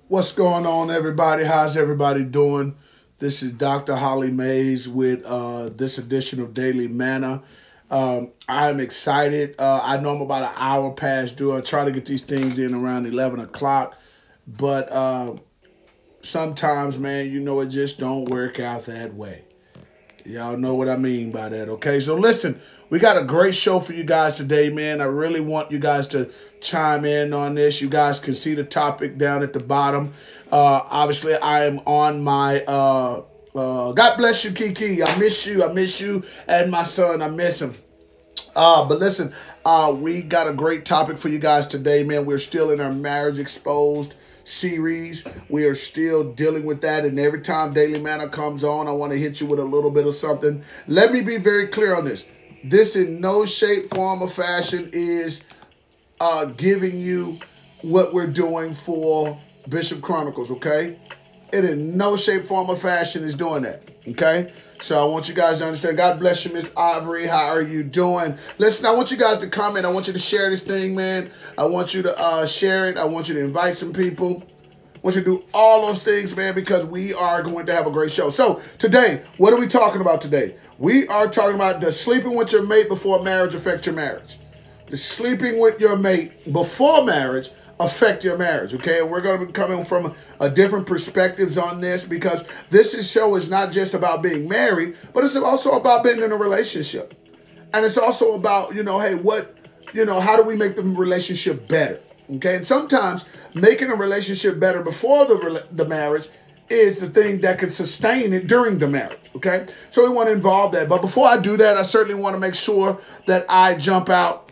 What's going on, everybody? How's everybody doing? This is Dr. Holly Mays with this edition of Daily Manna. I'm excited. I know I'm about an hour past due. I try to get these things in around 11 o'clock. But sometimes, man, it just don't work out that way. Y'all know what I mean by that, okay? So listen, we got a great show for you guys today, man. I really want you guys to chime in on this. You guys can see the topic down at the bottom. Obviously, I am on my, God bless you, Kiki. I miss you. I miss you. And my son, I miss him. But listen, we got a great topic for you guys today, man. We're still in our Marriage Exposed series. We are still dealing with that, and every time Daily Manna comes on, I want to hit you with a little bit of something. Let me be very clear on this. This in no shape, form, or fashion is giving you what we're doing for Bishop Chronicles, okay? It in no shape, form, or fashion is doing that, okay? So I want you guys to understand. God bless you, Miss Ivory. How are you doing? Listen, I want you guys to comment. I want you to share this thing, man. I want you to share it. I want you to invite some people. I want you to do all those things, man, because we are going to have a great show. So today, what are we talking about today? We are talking about does sleeping with your mate before marriage affect your marriage? Does sleeping with your mate before marriage affect your marriage, okay? And we're going to be coming from a different perspectives on this because show is not just about being married, but it's also about being in a relationship. And it's also about, hey, how do we make the relationship better, okay? And sometimes making a relationship better before the marriage is the thing that can sustain it during the marriage, okay? So we want to involve that. But before I do that, I certainly want to make sure that I jump out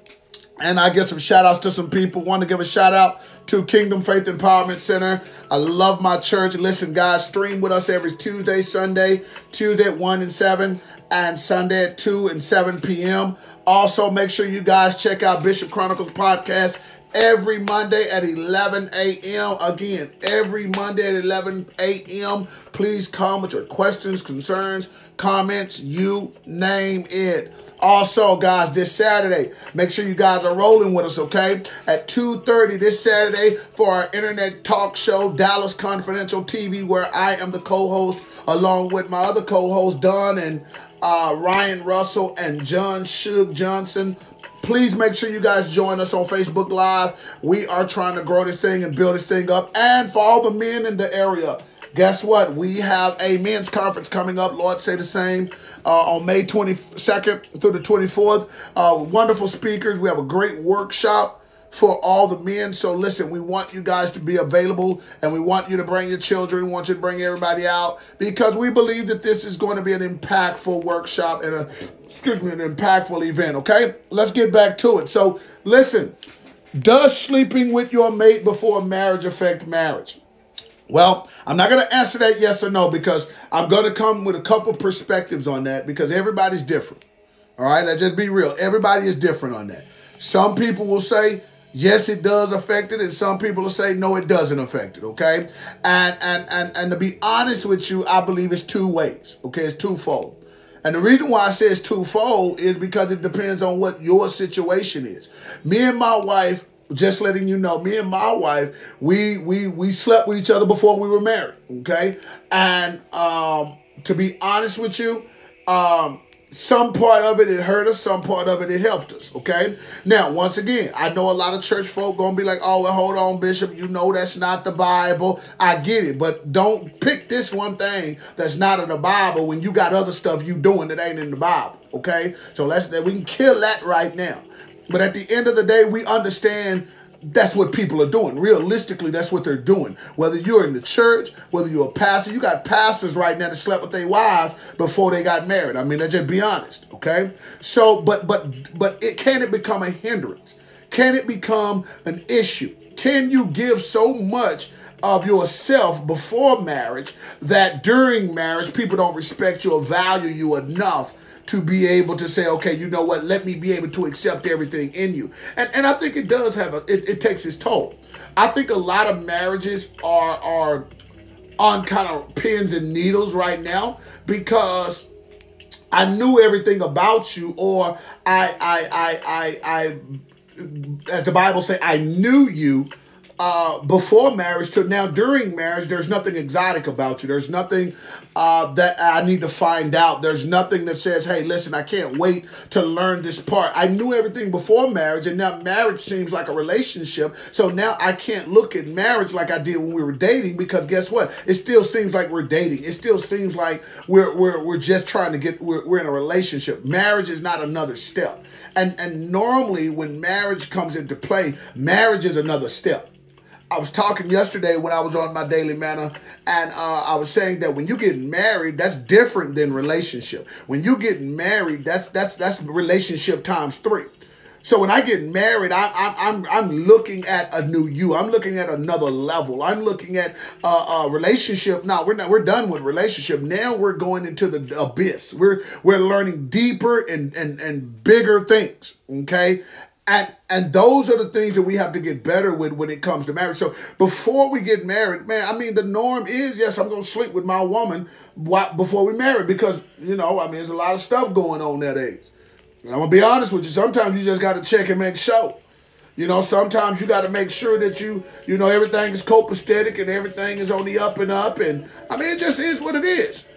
and I give some shout outs to some people. Want to give a shout out to Kingdom Faith Empowerment Center. I love my church. Listen, guys, stream with us every Tuesday, Sunday, Tuesday at 1 and 7, and Sunday at 2 and 7 p.m. Also, make sure you guys check out Bishop Chronicles podcast every Monday at 11 a.m. Again, every Monday at 11 a.m. Please come with your questions, concerns, comments, you name it. Also, guys, this Saturday, make sure you guys are rolling with us, okay? At 2:30 this Saturday for our internet talk show, Dallas Confidential TV, where I am the co-host along with my other co-hosts, Don and Ryan Russell and John Shug Johnson. Please make sure you guys join us on Facebook Live. We are trying to grow this thing and build this thing up. And for all the men in the area, guess what? We have a men's conference coming up. Lord say the same. On May 22nd through the 24th. Wonderful speakers. We have a great workshop for all the men. So listen, we want you guys to be available, and we want you to bring your children. We want you to bring everybody out because we believe that this is going to be an impactful workshop and an impactful event, okay? Let's get back to it. So listen, does sleeping with your mate before marriage affect marriage? Well, I'm not going to answer that yes or no because I'm going to come with a couple perspectives on that because everybody's different. All right, let's just be real. Everybody is different on that. Some people will say, yes, it does affect it, and some people will say, no, it doesn't affect it, okay? And to be honest with you, I believe it's two ways, okay? It's twofold. And the reason why I say it's twofold is because it depends on what your situation is. Me and my wife, just letting you know, me and my wife, we slept with each other before we were married, okay? And to be honest with you, some part of it hurt us, some part of it helped us, okay? Now, once again, I know a lot of church folk going to be like, oh, well, hold on, Bishop, you know that's not the Bible. I get it, but don't pick this one thing that's not in the Bible when you got other stuff you doing that ain't in the Bible, okay? So we can kill that right now. But at the end of the day, we understand that's what people are doing. Realistically, that's what they're doing. Whether you're in the church, whether you're a pastor, you got pastors right now that slept with their wives before they got married. I mean, let's just be honest, okay? So, but can it become a hindrance? Can it become an issue? Can you give so much of yourself before marriage that during marriage people don't respect you or value you enough to be able to say, okay, you know what, let me be able to accept everything in you. And I think it does have it takes its toll. I think a lot of marriages are on kind of pins and needles right now because I knew everything about you, or I as the Bible say, I knew you before marriage to now during marriage, there's nothing exotic about you. There's nothing that I need to find out. There's nothing that says, hey, listen, I can't wait to learn this part. I knew everything before marriage, and now marriage seems like a relationship. So now I can't look at marriage like I did when we were dating, because guess what? It still seems like we're dating. It still seems like we're just trying to get, we're in a relationship. Marriage is not another step. And normally when marriage comes into play, marriage is another step. I was talking yesterday when I was on my daily manna, and I was saying that when you get married, that's different than relationship. When you get married, that's relationship times 3. So when I get married, I'm looking at a new you. I'm looking at another level. I'm looking at a relationship. No, we're done with relationship. Now we're going into the abyss. We're learning deeper and bigger things. Okay. And those are the things that we have to get better with when it comes to marriage. So before we get married, man, I mean, the norm is, yes, I'm going to sleep with my woman before we marry, because, you know, I mean, there's a lot of stuff going on nowadays. And I'm going to be honest with you. Sometimes you just got to check and make sure. You know, sometimes you got to make sure that you know, everything is copacetic and everything is on the up and up. And I mean, it just is what it is.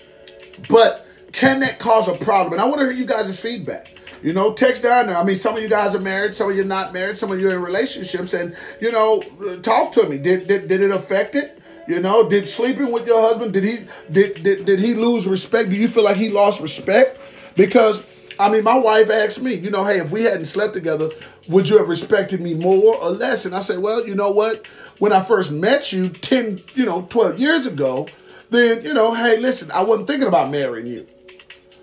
But can that cause a problem? And I want to hear you guys' feedback. You know, text down there. I mean, some of you guys are married, some of you are not married, some of you are in relationships, and, you know, talk to me. Did it affect it? You know, did sleeping with your husband, did he lose respect? Do you feel like he lost respect? Because, I mean, my wife asked me, you know, hey, if we hadn't slept together, would you have respected me more or less? And I said, well, you know what? When I first met you 12 years ago, then, you know, hey, listen, I wasn't thinking about marrying you.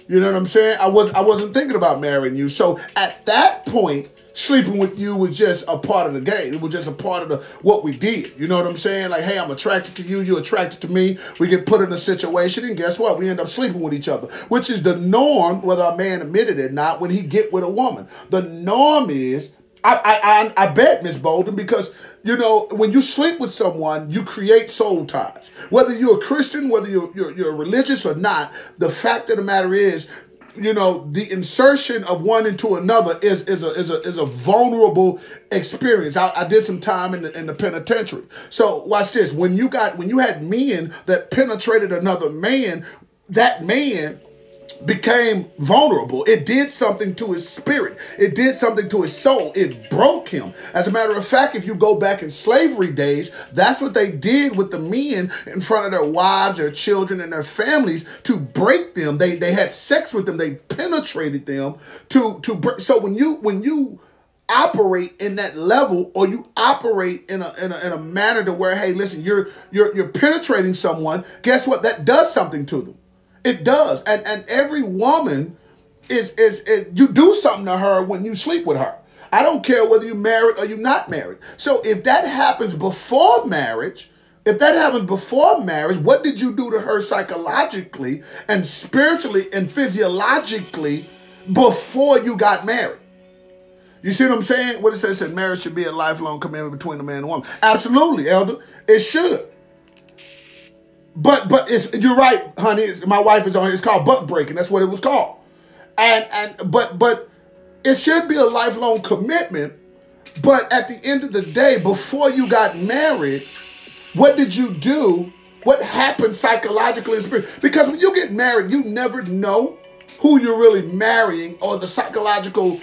You know what I'm saying? I wasn't thinking about marrying you. So at that point, sleeping with you was just a part of the game. It was just a part of what we did. You know what I'm saying? Like, hey, I'm attracted to you. You're attracted to me. We get put in a situation, and guess what? We end up sleeping with each other, which is the norm, whether a man admitted it or not, when he get with a woman. The norm is, I bet, Miss Bolden, because, you know, when you sleep with someone, you create soul ties. Whether you're a Christian, whether you're religious or not, the fact of the matter is, you know, the insertion of one into another is a vulnerable experience. I did some time in the penitentiary. So watch this. When you had men that penetrated another man, that man became vulnerable. It did something to his spirit. It did something to his soul. It broke him. As a matter of fact, if you go back in slavery days, that's what they did with the men in front of their wives, their children, and their families to break them. They had sex with them. They penetrated them to break. So when you operate in that level, or you operate in a manner to where, hey, listen, you're penetrating someone, guess what? That does something to them. It does. And every woman is you do something to her when you sleep with her. I don't care whether you're married or you're not married. So if that happens before marriage, what did you do to her psychologically and spiritually and physiologically before you got married? You see what I'm saying? What it says, marriage should be a lifelong commitment between a man and a woman. Absolutely, Elder. It should. But you're right, honey. My wife is on here. It's called butt breaking. That's what it was called. But it should be a lifelong commitment. But at the end of the day, before you got married, what did you do? What happened psychologically and spiritually? Because when you get married, you never know who you're really marrying or the psychological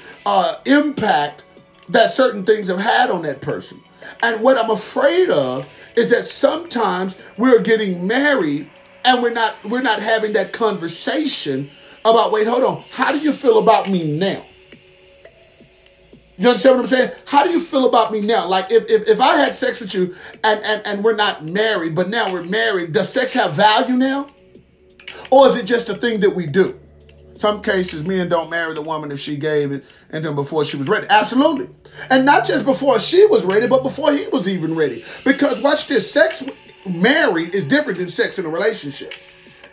impact that certain things have had on that person. And what I'm afraid of is that sometimes we're getting married and we're not having that conversation about, wait, hold on, how do you feel about me now? You understand what I'm saying? How do you feel about me now? Like if I had sex with you and we're not married, but now we're married, does sex have value now? Or is it just a thing that we do? Some cases, men don't marry the woman if she gave it and then before she was ready. Absolutely. And not just before she was ready, but before he was even ready. Because watch this, sex married is different than sex in a relationship.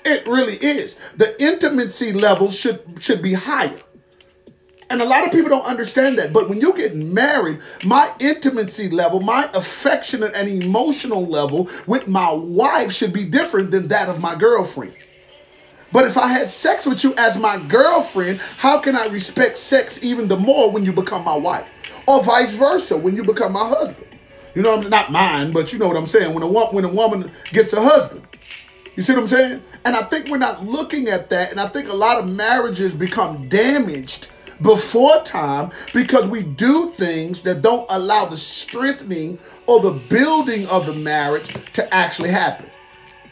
It really is. The intimacy level should be higher. And a lot of people don't understand that. But when you get married, my intimacy level, my affectionate and emotional level with my wife should be different than that of my girlfriend. But if I had sex with you as my girlfriend, how can I respect sex even the more when you become my wife? Or vice versa, when you become my husband? You know what I'm saying? Not mine, but you know what I'm saying. When a woman gets a husband. You see what I'm saying? And I think we're not looking at that. And I think a lot of marriages become damaged before time because we do things that don't allow the strengthening or the building of the marriage to actually happen.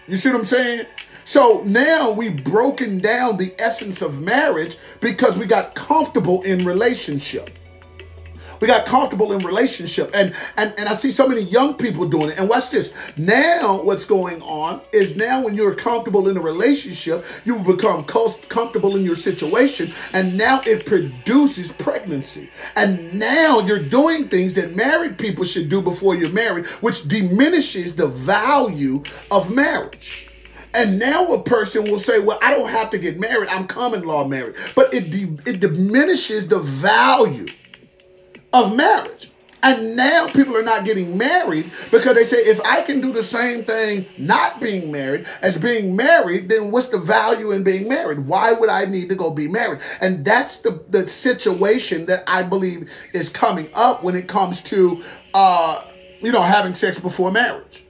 You see what I'm saying? So now we've broken down the essence of marriage because we got comfortable in relationship. We got comfortable in relationship. And I see so many young people doing it. And watch this. Now what's going on is now when you're comfortable in a relationship, you become comfortable in your situation. And now it produces pregnancy. And now you're doing things that married people should do before you're married, which diminishes the value of marriage. And now a person will say, well, I don't have to get married. I'm common law married. But it diminishes the value of marriage. And now people are not getting married because they say, if I can do the same thing not being married as being married, then what's the value in being married? Why would I need to go be married? And that's the situation that I believe is coming up when it comes to having sex before marriage.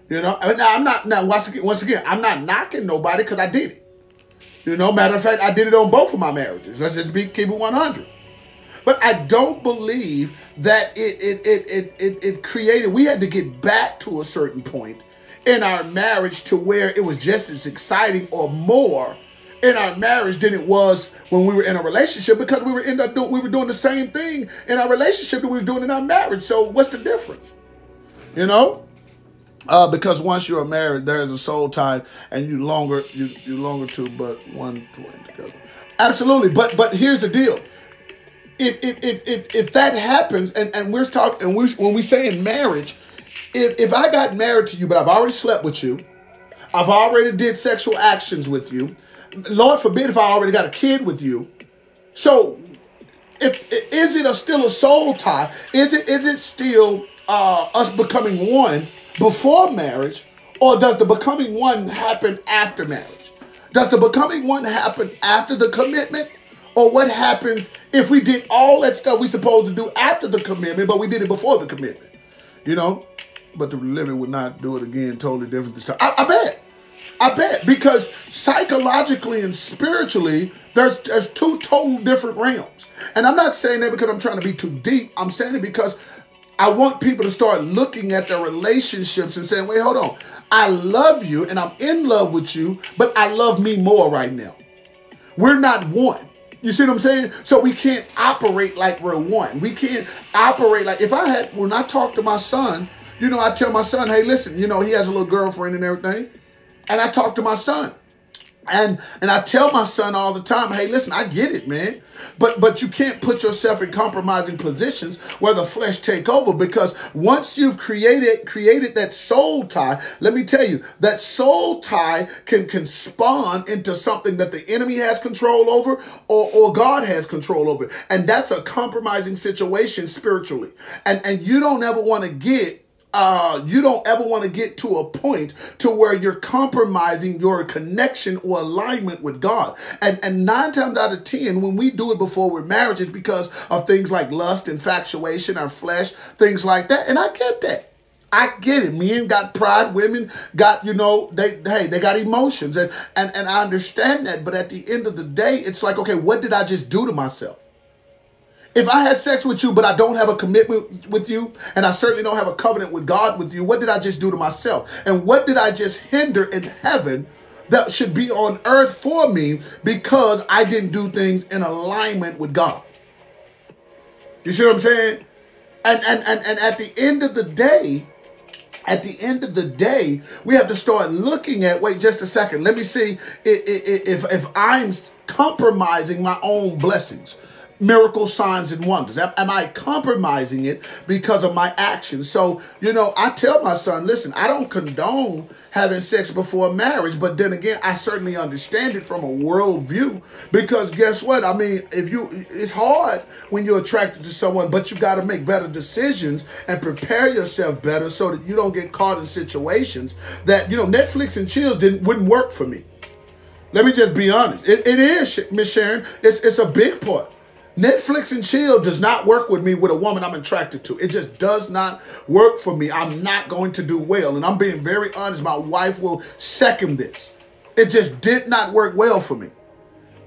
I'm not now once again, I'm not knocking nobody because I did it. Matter of fact, I did it on both of my marriages. Let's just keep it 100. But I don't believe that it created, we had to get back to a certain point in our marriage to where it was just as exciting or more in our marriage than it was when we were in a relationship, because we were doing the same thing in our relationship that we were doing in our marriage. So what's the difference? Because once you're married, there is a soul tie, and you longer two, but one dwelling together. Absolutely, but here's the deal. If that happens, and we're talking, and when we say in marriage, if I got married to you, but I've already slept with you, I've already did sexual actions with you, Lord forbid if I already got a kid with you, so is it still a soul tie? Is it still us becoming one before marriage, or does the becoming one happen after marriage? Does the becoming one happen after the commitment? Or what happens if we did all that stuff we supposed to do after the commitment, but we did it before the commitment? But the living would not do it again, totally different this time. I bet. Because psychologically and spiritually, there's two total different realms. And I'm not saying that because I'm trying to be too deep. I'm saying it because I want people to start looking at their relationships and saying, wait, hold on. I love you and I'm in love with you, but I love me more right now. We're not one. You see what I'm saying? So we can't operate like we're one. We can't operate like, when I talk to my son, I tell my son, hey, listen, he has a little girlfriend and everything. And I talk to my son. And I tell my son all the time, hey, listen, I get it, man. But you can't put yourself in compromising positions where the flesh take over, because once you've created that soul tie, let me tell you, that soul tie can spawn into something that the enemy has control over or God has control over. And that's a compromising situation spiritually. And you don't ever want to get to a point to where you're compromising your connection or alignment with God. And 9 times out of 10, when we do it before we're married, it's because of things like lust, infatuation, our flesh, things like that. And I get that. I get it. Men got pride. Women got, they got emotions. And I understand that. But at the end of the day, it's like, okay, what did I just do to myself? If I had sex with you, but I don't have a commitment with you, and I certainly don't have a covenant with God with you, what did I just do to myself? And what did I just hinder in heaven that should be on earth for me because I didn't do things in alignment with God? You see what I'm saying? And at the end of the day, we have to start looking at, wait just a second, let me see if I'm compromising my own blessings. Miracles, signs, and wonders. Am I compromising it because of my actions? So, I tell my son, listen, I don't condone having sex before marriage, but then again, I certainly understand it from a world view, because guess what? I mean, it's hard when you're attracted to someone, but you got to make better decisions and prepare yourself better so that you don't get caught in situations that, Netflix and chills wouldn't work for me. Let me just be honest. It is, Miss Sharon, it's a big part. Netflix and chill does not work with me with a woman I'm attracted to. It just does not work for me. I'm not going to do well. And I'm being very honest. My wife will second this. It just did not work well for me.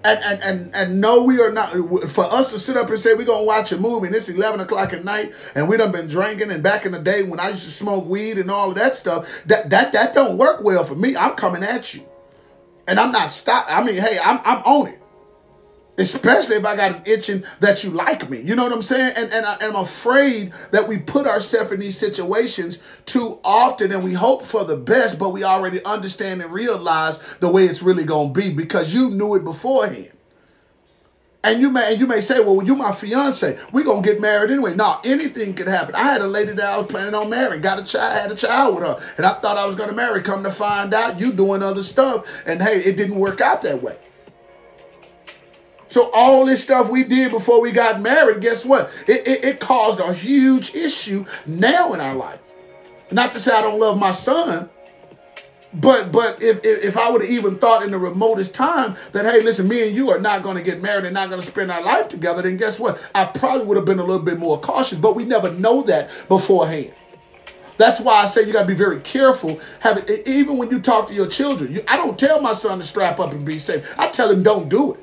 And no, we are not. For us to sit up and say we're going to watch a movie and it's 11 o'clock at night and we done been drinking, and back in the day when I used to smoke weed and all of that stuff, that don't work well for me. I'm coming at you. And I'm not stopping. I mean, hey, I'm on it. Especially if I got an itching that you like me. You know what I'm saying? And I'm afraid that we put ourselves in these situations too often, and we hope for the best, but we already understand and realize the way it's really going to be because you knew it beforehand. And you may say, well, you my fiance. We're going to get married anyway. No, anything could happen. I had a lady that I was planning on marrying, had a child with her, and I thought I was going to marry. Come to find out, you doing other stuff, and hey, it didn't work out that way. So all this stuff we did before we got married, guess what? It caused a huge issue now in our life. Not to say I don't love my son, but if I would have even thought in the remotest time that, hey, listen, me and you are not going to get married and not going to spend our life together, then guess what? I probably would have been a little bit more cautious, but we never know that beforehand. That's why I say you got to be very careful. Even when you talk to your children, I don't tell my son to strap up and be safe. I tell him don't do it.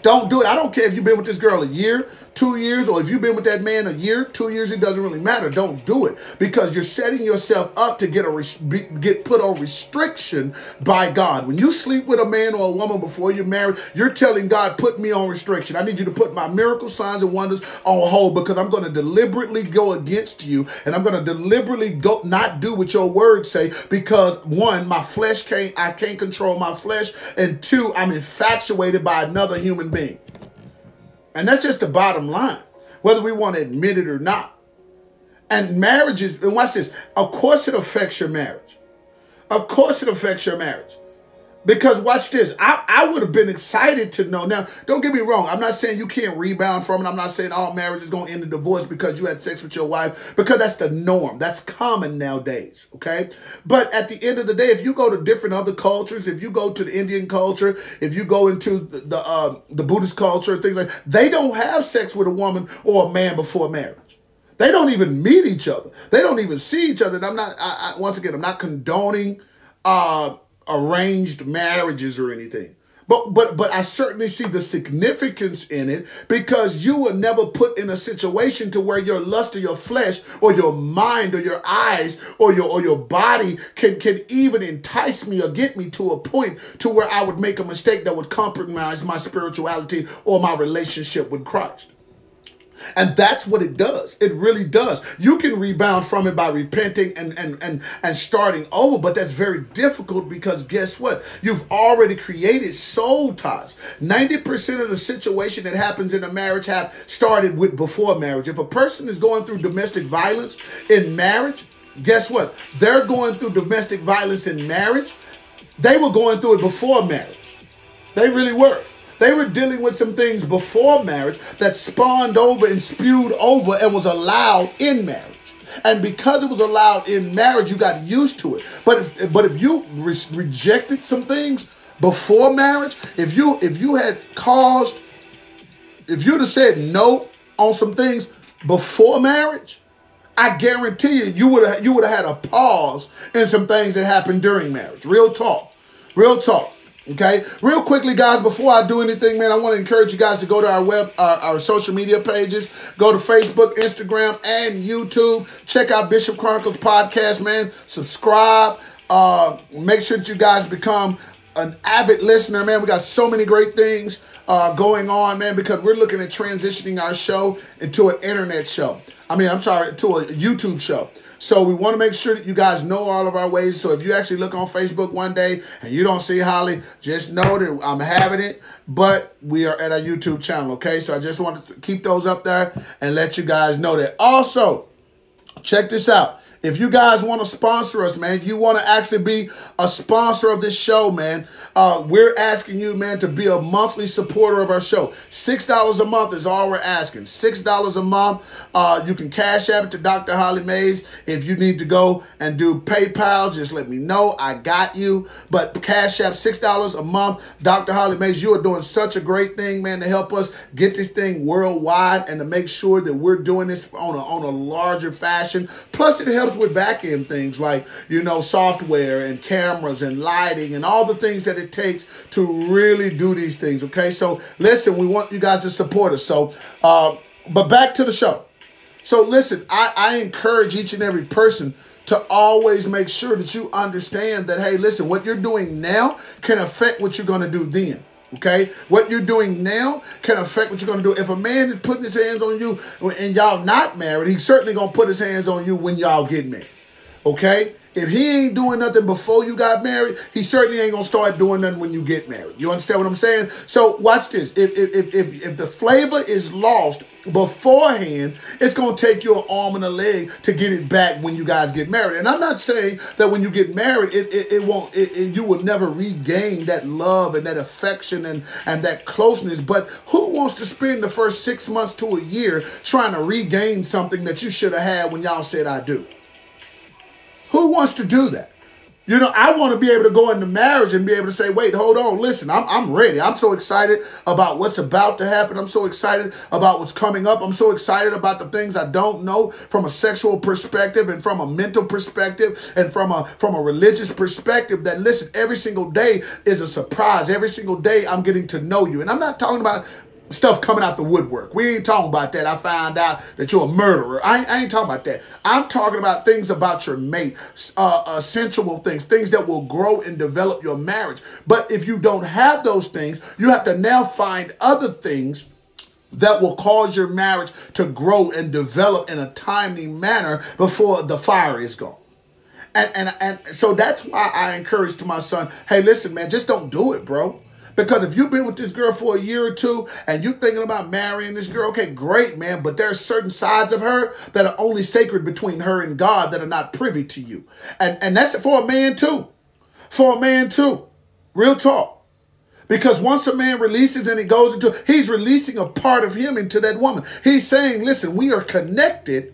Don't do it. I don't care if you've been with this girl a year, 2 years, or if you've been with that man a year, 2 years, it doesn't really matter. Don't do it because you're setting yourself up to get put on restriction by God. When you sleep with a man or a woman before you're married, you're telling God, put me on restriction. I need you to put my miracle signs and wonders on hold because I'm going to deliberately go against you and I'm going to deliberately go not do what your words say because one, my flesh I can't control my flesh, and two, I'm infatuated by another human being. And that's just the bottom line, whether we want to admit it or not. And marriages, and watch this, of course it affects your marriage. Of course it affects your marriage. Because watch this, I would have been excited to know. Now, don't get me wrong. I'm not saying you can't rebound from it. I'm not saying all marriage is going to end in divorce because you had sex with your wife, because that's the norm. That's common nowadays, okay? But at the end of the day, if you go to different other cultures, if you go to the Indian culture, if you go into the Buddhist culture, things like that, they don't have sex with a woman or a man before marriage. They don't even meet each other. They don't even see each other. And I'm not, once again, I'm not condoning arranged marriages or anything. But I certainly see the significance in it because you were never put in a situation to where your lust of your flesh or your mind or your eyes or your body can even entice me or get me to a point to where I would make a mistake that would compromise my spirituality or my relationship with Christ. And that's what it does. It really does. You can rebound from it by repenting and starting over, but that's very difficult because guess what? You've already created soul ties. 90% of the situation that happens in a marriage have started with before marriage. If a person is going through domestic violence in marriage, guess what? They're going through domestic violence in marriage. They were going through it before marriage. They really were. They were dealing with some things before marriage that spawned over and spewed over and was allowed in marriage. And because it was allowed in marriage, you got used to it. But if you rejected some things before marriage, if you'd have said no on some things before marriage, I guarantee you would have had a pause in some things that happened during marriage. Real talk. Real talk. Okay, real quickly, guys, before I do anything, man, I want to encourage you guys to go to our social media pages. Go to Facebook, Instagram, and YouTube. Check out Bishop Chronicles Podcast, man. Subscribe. Make sure that you guys become an avid listener, man. We got so many great things going on, man, because we're looking at transitioning our show into an internet show. To a YouTube show. So we want to make sure that you guys know all of our ways. So if you actually look on Facebook one day and you don't see Holly, just know that I'm having it, but we are at our YouTube channel, okay? So I just wanted to keep those up there and let you guys know that. Also, check this out. If you guys want to sponsor us, man, you want to actually be a sponsor of this show, man, we're asking you, man, to be a monthly supporter of our show. $6 a month is all we're asking. $6 a month. You can cash app it to Dr. Holly Mays. If you need to go and do PayPal, just let me know. I got you. But cash app $6 a month. Dr. Holly Mays, you are doing such a great thing, man, to help us get this thing worldwide and to make sure that we're doing this on a larger fashion. Plus, it helps with back-end things like, you know, software and cameras and lighting and all the things that it takes to really do these things, okay? So, listen, we want you guys to support us. So, but back to the show. So, listen, I encourage each and every person to always make sure that you understand that, hey, listen, what you're doing now can affect what you're going to do then. Okay, what you're doing now can affect what you're going to do. If a man is putting his hands on you and y'all not married, he's certainly going to put his hands on you when y'all get married. Okay, if he ain't doing nothing before you got married, he certainly ain't going to start doing nothing when you get married. You understand what I'm saying? So watch this. If the flavor is lost beforehand, it's going to take you an arm and a leg to get it back when you guys get married. And I'm not saying that when you get married, you will never regain that love and that affection and that closeness. But who wants to spend the first 6 months to a year trying to regain something that you should have had when y'all said I do? Who wants to do that? You know, I want to be able to go into marriage and be able to say, wait, hold on, listen, I'm ready. I'm so excited about what's about to happen. I'm so excited about what's coming up. I'm so excited about the things I don't know from a sexual perspective and from a mental perspective and from a religious perspective that, listen, every single day is a surprise. Every single day I'm getting to know you. And I'm not talking about stuff coming out the woodwork. We ain't talking about that. I found out that you're a murderer. I ain't talking about that. I'm talking about things about your mate, sensual things that will grow and develop your marriage. But if you don't have those things, you have to now find other things that will cause your marriage to grow and develop in a timely manner before the fire is gone. And so that's why I encourage to my son, hey, listen, man, just don't do it, bro. Because if you've been with this girl for a year or two and you're thinking about marrying this girl, okay, great, man. But there's certain sides of her that are only sacred between her and God that are not privy to you. And that's for a man too. For a man too. Real talk. Because once a man releases and he goes into, he's releasing a part of him into that woman. He's saying, listen, we are connected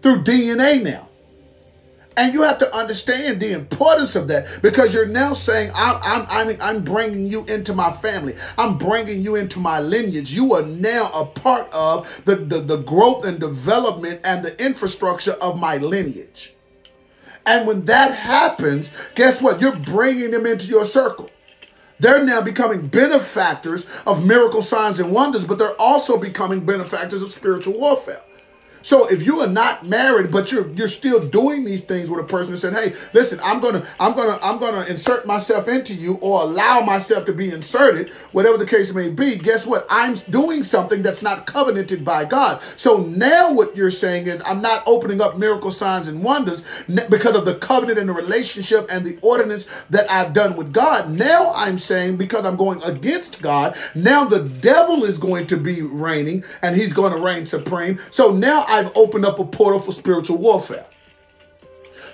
through DNA now. And you have to understand the importance of that because you're now saying, I'm bringing you into my family. I'm bringing you into my lineage. You are now a part of the growth and development and the infrastructure of my lineage. And when that happens, guess what? You're bringing them into your circle. They're now becoming benefactors of miracle signs and wonders, but they're also becoming benefactors of spiritual warfare. So if you are not married, but you're still doing these things with a person and said, hey, listen, I'm gonna insert myself into you or allow myself to be inserted, whatever the case may be, guess what? I'm doing something that's not covenanted by God. So now what you're saying is I'm not opening up miracle signs and wonders because of the covenant and the relationship and the ordinance that I've done with God. Now I'm saying because I'm going against God, now the devil is going to be reigning and he's going to reign supreme. So now I've opened up a portal for spiritual warfare.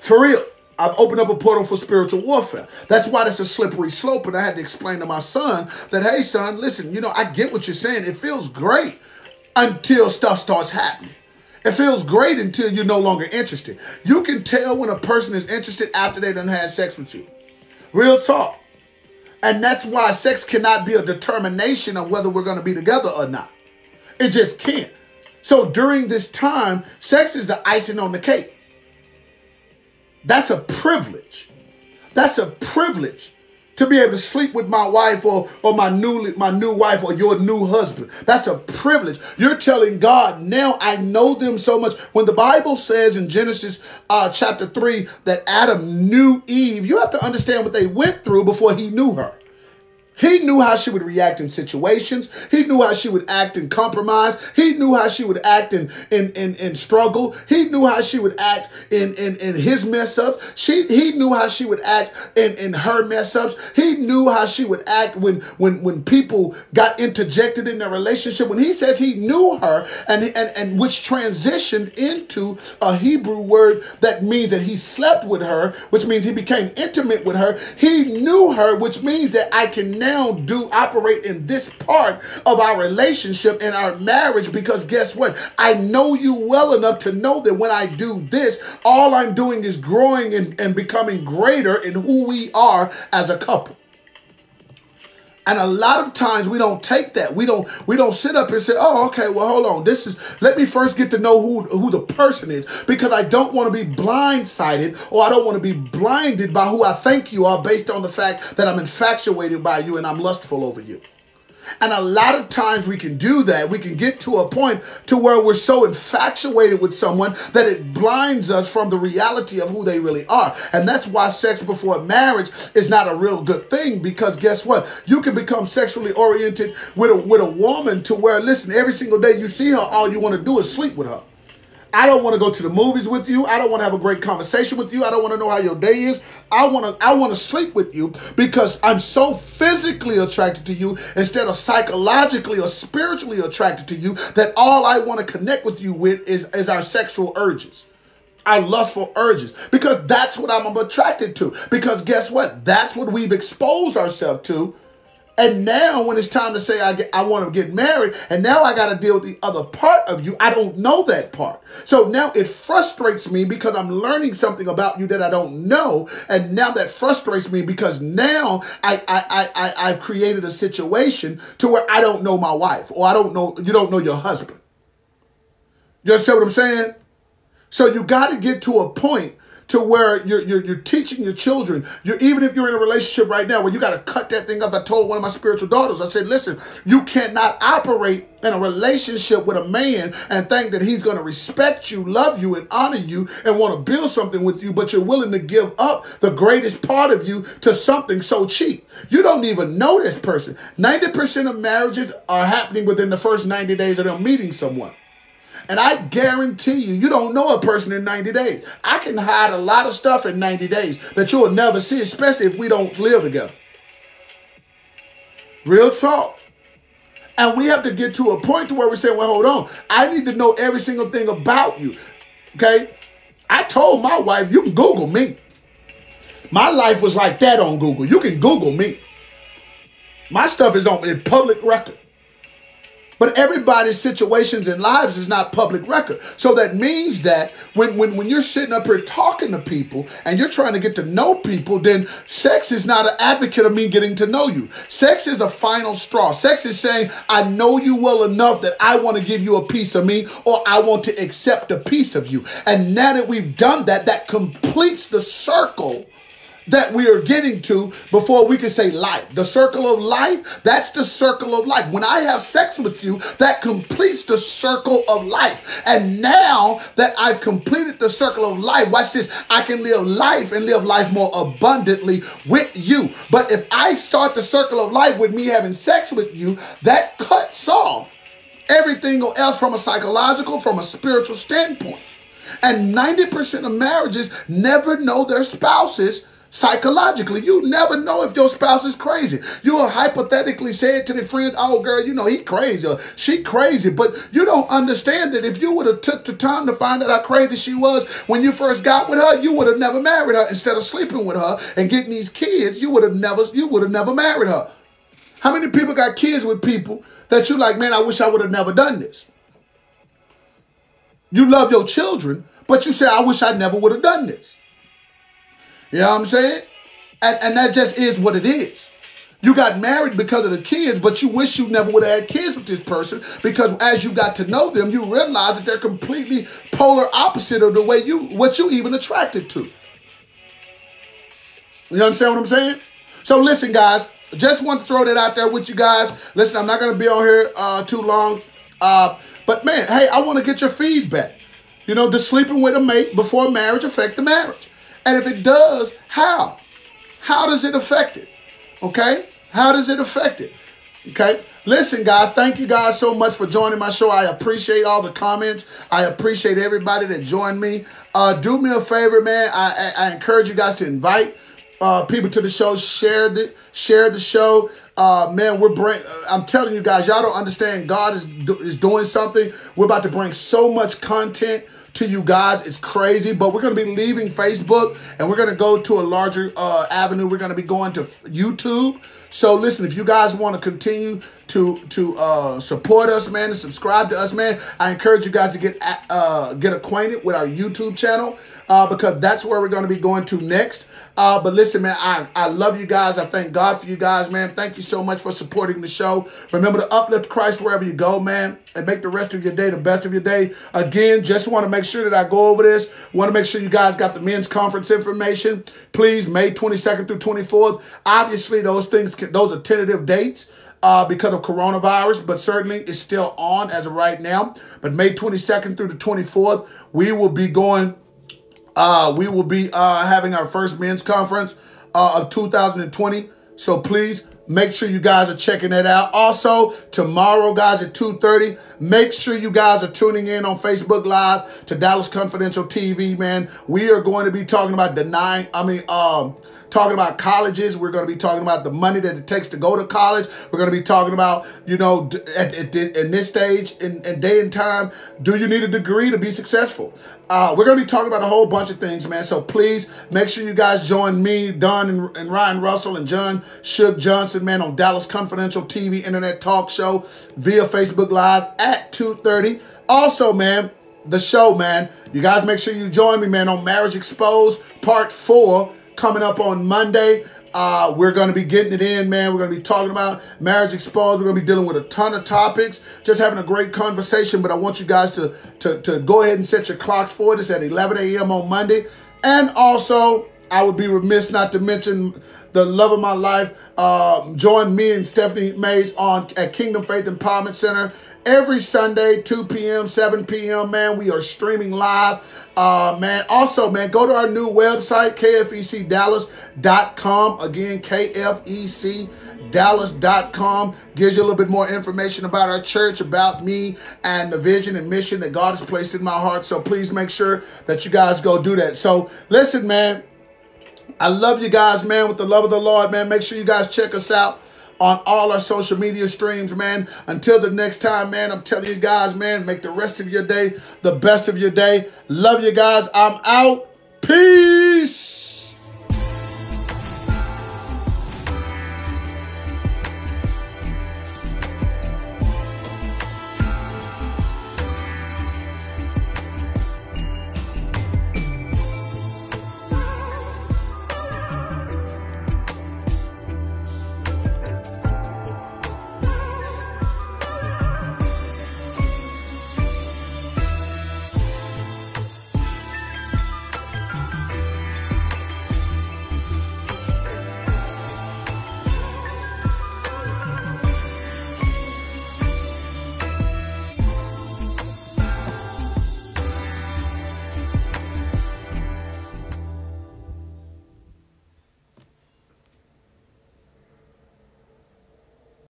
For real, I've opened up a portal for spiritual warfare. That's why that's a slippery slope. And I had to explain to my son that, hey, son, listen, you know, I get what you're saying. It feels great until stuff starts happening. It feels great until you're no longer interested. You can tell when a person is interested after they done had sex with you. Real talk. And that's why sex cannot be a determination of whether we're going to be together or not. It just can't. So during this time, sex is the icing on the cake. That's a privilege. That's a privilege to be able to sleep with my wife or my new wife or your new husband. That's a privilege. You're telling God, now I know them so much. When the Bible says in Genesis chapter 3 that Adam knew Eve, you have to understand what they went through before he knew her. He knew how she would react in situations. He knew how she would act in compromise. He knew how she would act in struggle. He knew how she would act in his mess up. He knew how she would act in her mess ups. He knew how she would act when people got interjected in their relationship. When he says he knew her, and which transitioned into a Hebrew word that means that he slept with her, which means he became intimate with her. He knew her, which means that I can now operate in this part of our relationship and our marriage, because guess what? I know you well enough to know that when I do this, all I'm doing is growing and becoming greater in who we are as a couple. And a lot of times we don't take that. We don't sit up and say, oh, okay, well, hold on. Let me first get to know who the person is, because I don't want to be blindsided, or I don't want to be blinded by who I think you are based on the fact that I'm infatuated by you and I'm lustful over you. And a lot of times we can do that. We can get to a point to where we're so infatuated with someone that it blinds us from the reality of who they really are. And that's why sex before marriage is not a real good thing, because guess what? You can become sexually oriented with a woman to where, listen, every single day you see her, all you want to do is sleep with her. I don't want to go to the movies with you. I don't want to have a great conversation with you. I don't want to know how your day is. I want to sleep with you because I'm so physically attracted to you instead of psychologically or spiritually attracted to you, that all I want to connect with you with is our sexual urges, our lustful urges, because that's what I'm attracted to. Because guess what? That's what we've exposed ourselves to. And now when it's time to say I want to get married, and now I got to deal with the other part of you, I don't know that part. So now it frustrates me because I'm learning something about you that I don't know. And now that frustrates me because now I've created a situation to where I don't know my wife, or you don't know your husband. You understand what I'm saying? So you got to get to a point to where you're teaching your children. Even if you're in a relationship right now where you got to cut that thing up. I told one of my spiritual daughters, I said, listen, you cannot operate in a relationship with a man and think that he's going to respect you, love you, and honor you and want to build something with you, but you're willing to give up the greatest part of you to something so cheap. You don't even know this person. 90% of marriages are happening within the first 90 days of them meeting someone. And I guarantee you don't know a person in 90 days. I can hide a lot of stuff in 90 days that you'll never see, especially if we don't live together. Real talk. And we have to get to a point to where we're saying, well, hold on. I need to know every single thing about you. Okay? I told my wife, you can Google me. My life was like that on Google. You can Google me. My stuff is in public record. But everybody's situations and lives is not public record. So that means that when you're sitting up here talking to people and you're trying to get to know people, then sex is not an advocate of me getting to know you. Sex is the final straw. Sex is saying, I know you well enough that I want to give you a piece of me, or I want to accept a piece of you. And now that we've done that, that completes the circle that we are getting to before we can say life. The circle of life, that's the circle of life. When I have sex with you, that completes the circle of life. And now that I've completed the circle of life, watch this, I can live life and live life more abundantly with you. But if I start the circle of life with me having sex with you, that cuts off everything else from a psychological, from a spiritual standpoint. And 90% of marriages never know their spouses psychologically. You never know if your spouse is crazy. You'll hypothetically say it to the friends, oh girl, you know, he crazy or she crazy. But you don't understand that if you would have took the time to find out how crazy she was when you first got with her, you would have never married her. Instead of sleeping with her and getting these kids, you would have never married her. How many people got kids with people that you like, man, I wish I would have never done this? You love your children, but you say, I wish I never would have done this. You know what I'm saying? And that just is what it is. You got married because of the kids, but you wish you never would have had kids with this person, because as you got to know them, you realize that they're completely polar opposite of the way what you even attracted to. You understand what I'm saying? So listen, guys, just want to throw that out there with you guys. Listen, I'm not going to be on here too long. But man, hey, I want to get your feedback. You know, does sleeping with a mate before marriage affect the marriage? And if it does, how? How does it affect it? Okay? How does it affect it? Okay. Listen, guys, thank you guys so much for joining my show. I appreciate all the comments. I appreciate everybody that joined me. Do me a favor, man. I encourage you guys to invite people to the show. Share the show. Man, I'm telling you guys, y'all don't understand. God is doing something. We're about to bring so much content to you guys. It's crazy, but we're going to be leaving Facebook and we're going to go to a larger avenue. We're going to be going to YouTube. So listen, if you guys want to continue to support us, man, and subscribe to us, man, I encourage you guys to get acquainted with our YouTube channel because that's where we're going to be going to next. But listen, man, I love you guys. I thank God for you guys, man. Thank you so much for supporting the show. Remember to uplift Christ wherever you go, man, and make the rest of your day the best of your day. Again, just want to make sure that I go over this. Want to make sure you guys got the men's conference information. Please, May 22nd through 24th. Obviously, those are tentative dates because of coronavirus, but certainly it's still on as of right now. But May 22nd through the 24th, we will be going. We will be having our first men's conference of 2020. So please make sure you guys are checking that out. Also, tomorrow, guys, at 2:30, make sure you guys are tuning in on Facebook Live to Dallas Confidential TV, man. We are going to be talking about talking about colleges. We're going to be talking about the money that it takes to go to college. We're going to be talking about, you know, in this stage, in day and time, do you need a degree to be successful? We're going to be talking about a whole bunch of things, man. So please make sure you guys join me, Don and Ryan Russell and John Shug Johnson, man, on Dallas Confidential TV Internet Talk Show via Facebook Live at 2:30. Also, man, the show, man, you guys make sure you join me, man, on Marriage Exposed Part 4 coming up on Monday. We're going to be getting it in, man. We're going to be talking about Marriage Exposed. We're going to be dealing with a ton of topics, just having a great conversation. But I want you guys to go ahead and set your clock for it. It's at 11 a.m. on Monday. And also, I would be remiss not to mention the love of my life. Join me and Stephanie Mays at Kingdom Faith Empowerment Center every Sunday, 2 p.m., 7 p.m., man. We are streaming live. Man, also, man, go to our new website, kfecdallas.com. Again, kfecdallas.com gives you a little bit more information about our church, about me, and the vision and mission that God has placed in my heart. So please make sure that you guys go do that. So listen, man, I love you guys, man, with the love of the Lord, man. Make sure you guys check us out on all our social media streams, man. Until the next time, man, I'm telling you guys, man, make the rest of your day the best of your day. Love you guys. I'm out. Peace.